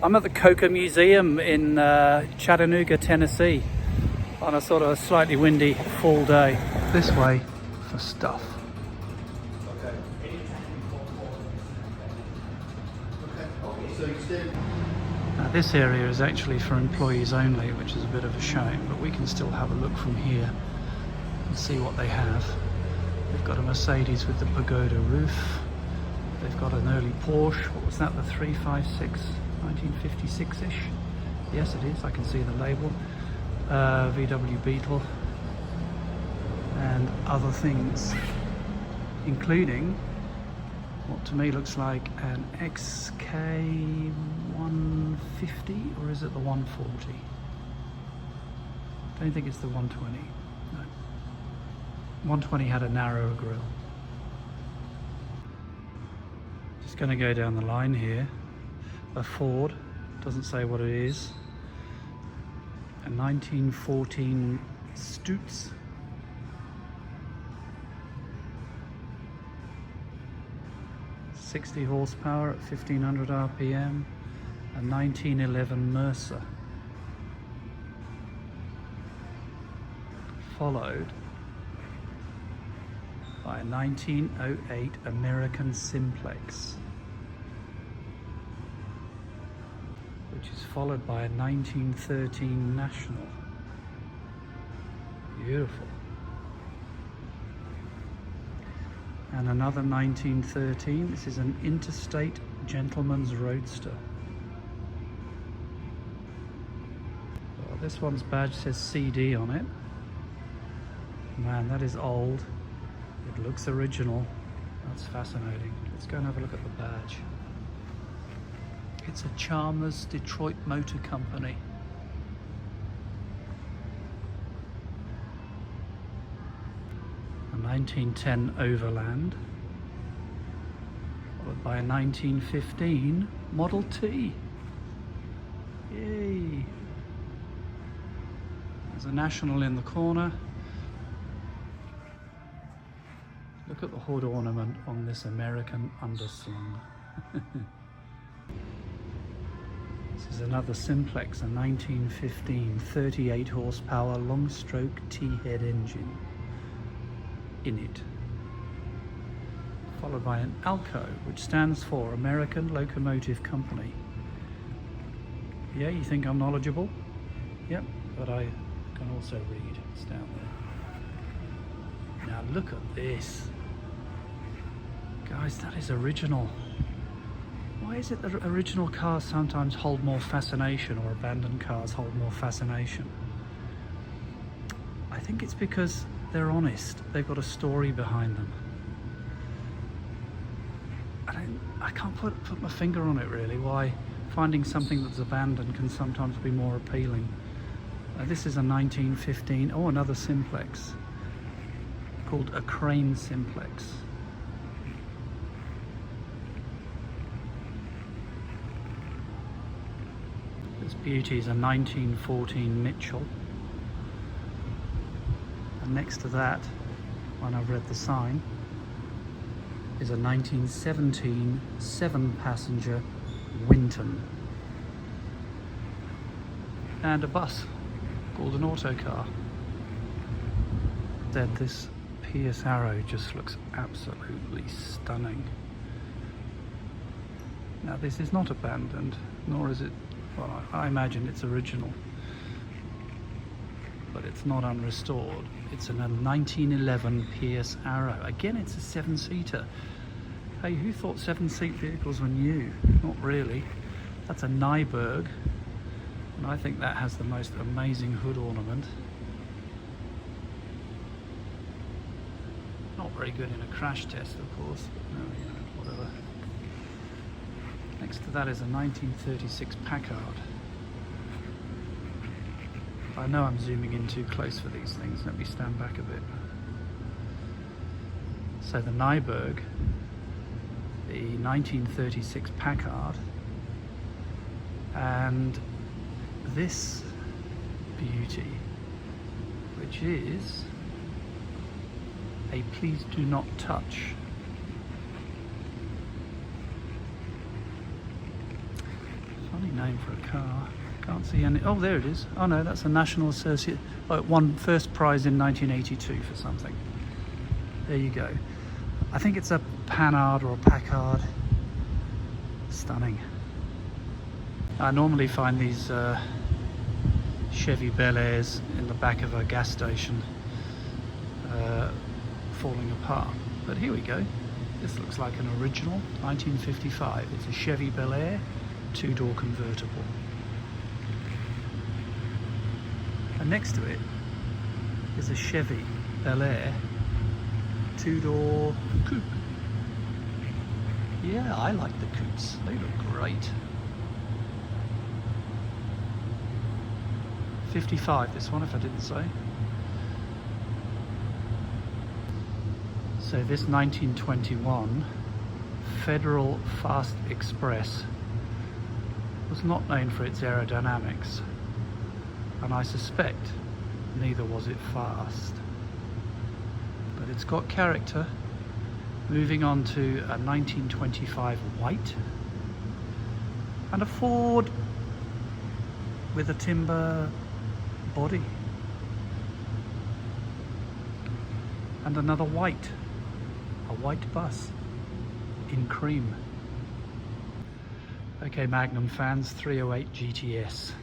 I'm at the Coca Museum in Chattanooga, Tennessee on a sort of slightly windy fall day. This way for stuff. Now this area is actually for employees only, which is a bit of a shame, but we can still have a look from here and see what they have. They've got a Mercedes with the pagoda roof. They've got an early Porsche. What was that, the 356? 1956-ish? Yes, it is. I can see the label. VW Beetle. And other things, including what to me looks like an XK 150, or is it the 140? I don't think it's the 120. No. 120 had a narrower grille. Just going to go down the line here. A Ford, doesn't say what it is. A 1914 Stutz. .60 horsepower at 1500 RPM. A 1911 Mercer. Followed by a 1908 American Simplex, which is followed by a 1913 National. Beautiful. And another 1913. This is an Interstate Gentleman's Roadster. Well, this one's badge says CD on it. Man, that is old. It looks original. That's fascinating. Let's go and have a look at the badge. It's a Chalmers Detroit Motor Company. A 1910 Overland, followed by a 1915 Model T. Yay! There's a National in the corner. Look at the hood ornament on this American underslung. This is another Simplex, a 1915 38 horsepower long stroke T-head engine in it. Followed by an ALCO, which stands for American Locomotive Company. Yeah, you think I'm knowledgeable? Yep, but I can also read. It's down there. Now look at this. Guys, that is original. Why is it that original cars sometimes hold more fascination, or abandoned cars hold more fascination? I think it's because they're honest. They've got a story behind them. I can't put my finger on it really, why finding something that's abandoned can sometimes be more appealing. This is a 1915, oh, another Simplex, called a Crane Simplex. This beauty is a 1914 Mitchell. And next to that, when I've read the sign, is a 1917 7-passenger Winton. And a bus called an autocar. Then this Pierce Arrow just looks absolutely stunning. Now this is not abandoned, nor is it, well, I imagine it's original, but it's not unrestored. It's a 1911 Pierce Arrow. Again, it's a 7-seater. Hey, who thought 7-seat vehicles were new? Not really. That's a Nyberg, and I think that has the most amazing hood ornament. Not very good in a crash test, of course, but no, you know, whatever. Next to that is a 1936 Packard. I know I'm zooming in too close for these things. Let me stand back a bit. So the Nyberg, the 1936 Packard, and this beauty, which is a Please Do Not Touch. Funny name for a car. Can't see any. Oh, there it is. Oh no, that's a National Associate. Oh, it won first prize in 1982 for something. There you go. I think it's a Panhard or a Packard. Stunning. I normally find these Chevy Bel Airs in the back of a gas station falling apart. But here we go. This looks like an original 1955. It's a Chevy Bel Air, two-door convertible. And next to it is a Chevy Bel Air, two-door coupe. Yeah, I like the coupes. They look great. 55 this one, if I didn't say. So this 1921 Federal Fast Express was not known for its aerodynamics, and I suspect neither was it fast. But it's got character. Moving on to a 1925 white and a Ford with a timber body, and another white, a white bus in cream. Okay, Magnum fans, 308 GTS,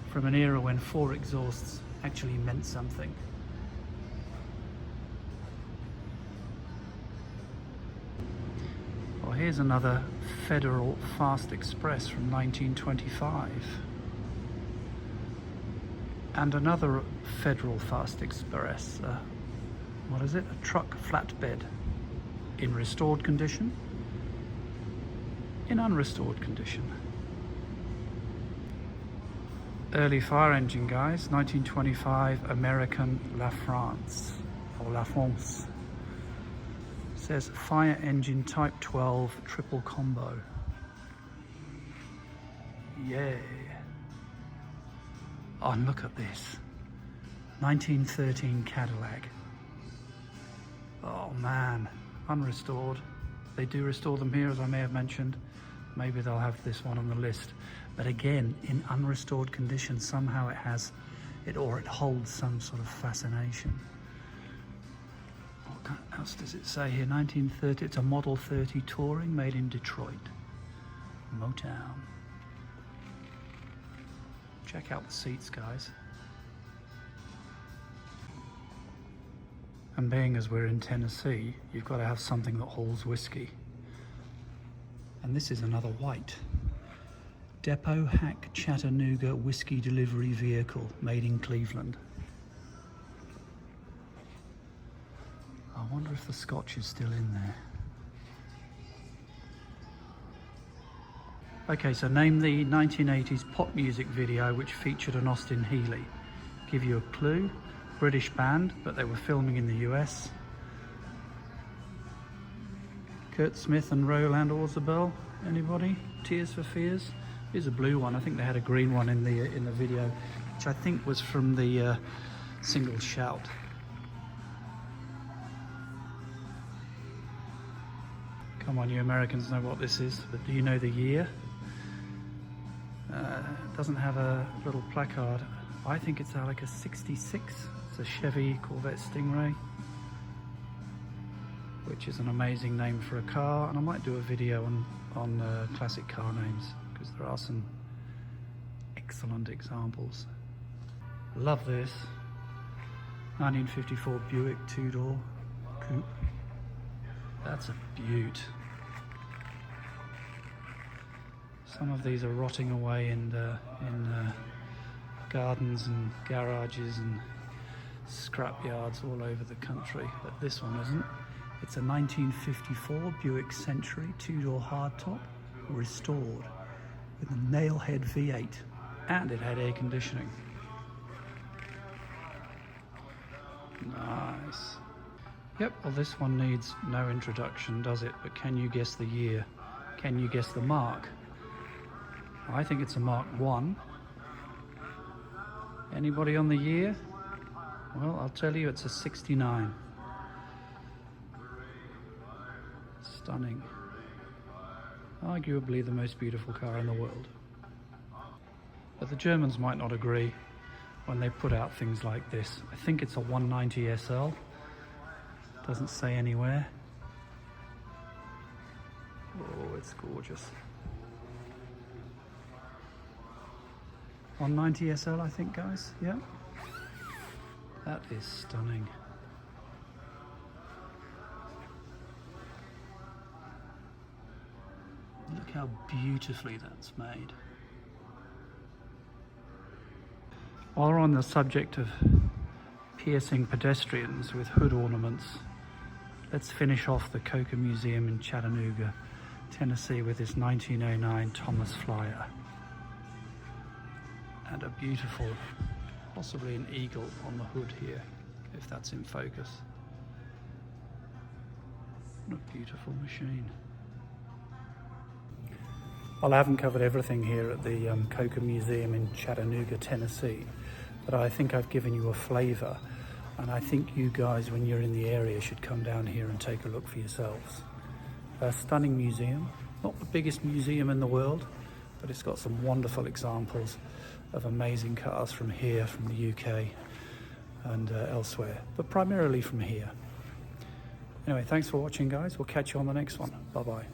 from an era when 4 exhausts actually meant something. Well, here's another Federal Fast Express from 1925. And another Federal Fast Express. What is it? A truck flatbed. In restored condition. In unrestored condition. Early fire engine, guys. 1925 American La France. Or La France. Says fire engine type 12 triple combo. Yeah. Oh, and look at this. 1913 Cadillac. Oh man, unrestored. They do restore them here, as I may have mentioned. Maybe they'll have this one on the list. But again, in unrestored condition, somehow it has it, or it holds some sort of fascination. What else does it say here? 1930, it's a Model 30 Touring made in Detroit. Motown. Check out the seats, guys. And being as we're in Tennessee, you've got to have something that holds whiskey. And this is another white. Depot Hack Chattanooga whiskey delivery vehicle made in Cleveland. I wonder if the scotch is still in there. Okay, so name the 1980s pop music video which featured an Austin Healey. Give you a clue. British band, but they were filming in the US. Kurt Smith and Roland Orzabal. Anybody? Tears for Fears? Here's a blue one. I think they had a green one in the video, which I think was from the single Shout. Come on, you Americans know what this is, but do you know the year? It doesn't have a little placard. I think it's like a 66. It's a Chevy Corvette Stingray, which is an amazing name for a car, and I might do a video on classic car names, because there are some excellent examples. Love this 1954 Buick two-door coupe. That's a beaut. Some of these are rotting away in gardens and garages and scrap yards all over the country, but this one isn't. It's a 1954 Buick Century two-door hardtop, restored, with a nailhead V8, and it had air conditioning. Nice. Yep, well this one needs no introduction, does it? But can you guess the year? Can you guess the mark? I think it's a Mark 1. Anybody on the year? Well, I'll tell you, it's a 69. Stunning. Arguably the most beautiful car in the world. But the Germans might not agree when they put out things like this. I think it's a 190 SL. Doesn't say anywhere. Oh, it's gorgeous. 190 SL, I think, guys. Yeah. That is stunning. Look how beautifully that's made. While we're on the subject of piercing pedestrians with hood ornaments, let's finish off the Coker Museum in Chattanooga, Tennessee with this 1909 Thomas Flyer. And a beautiful, possibly an eagle on the hood here, if that's in focus. What a beautiful machine. Well, I haven't covered everything here at the Coker Museum in Chattanooga, Tennessee, but I think I've given you a flavour, and I think you guys, when you're in the area, should come down here and take a look for yourselves. A stunning museum, not the biggest museum in the world, but it's got some wonderful examples of amazing cars from here, from the UK and elsewhere, but primarily from here. Anyway, thanks for watching, guys. We'll catch you on the next one. Bye-bye.